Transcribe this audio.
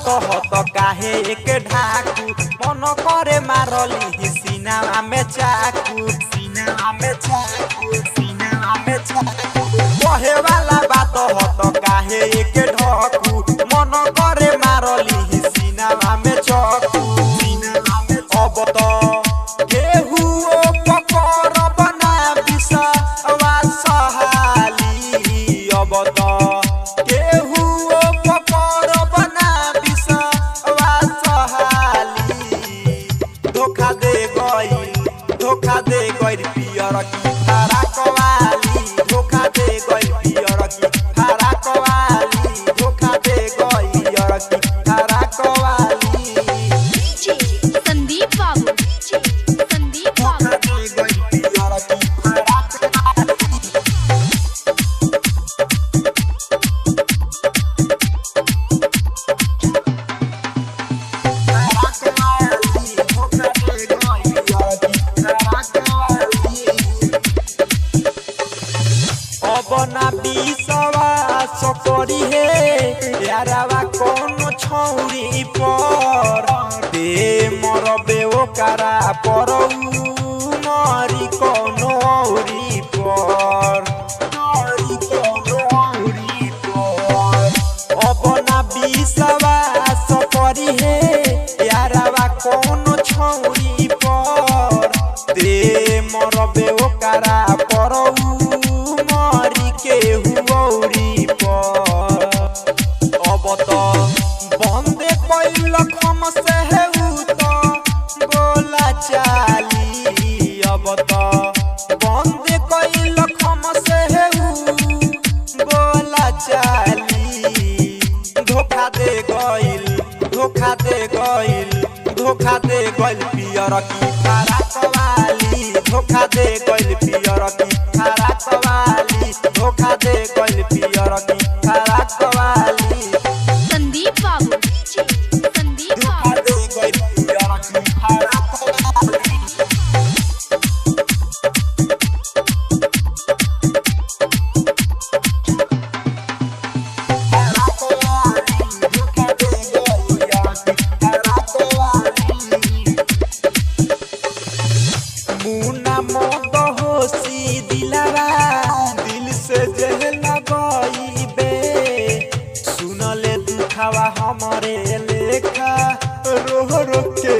बात हो तो काहे एक ढाकू मन करे मारली सीना में चाकू सीना में चाकू सीना में चाकू कहे वाला बात हो तो काहे एक ढाकू मन करे मारली सीना में चाकू सीना में अब तो केहू पकड़ बना विश्वास हाली अब तो धोखा दे गइल पियर की फराक वाली धोखा दे गइल पियर की फराक वाली धोखा दे गइल की फराक वाली संदीप बाबू संदीप धोखा दे गइल पियर की फराक बना विश्वास करी हे यारवा कौन छौरी पर दे मरबे ओकरा पर मरी कौन औरी पर अपना विश्वास करी हे यारवा कौन छौरी पर दे मरबे ओकरा पर अब तो बंदे कैल खम से बोला चाली अब तो बंदे कैल खम से बोला चाली धोखा दे गइल पियर की फराक वाली धोखा दे गइल पियर की फराक वाली धोखा दे गइल पियर की फराक वाली संदीप बाबू संदीप धोखा दे गइल पियर की फराक वाली मुना मत होशी दिलावा दिल से जहल गईबे सुनले दुखावा हमरे लेखा रोह रो के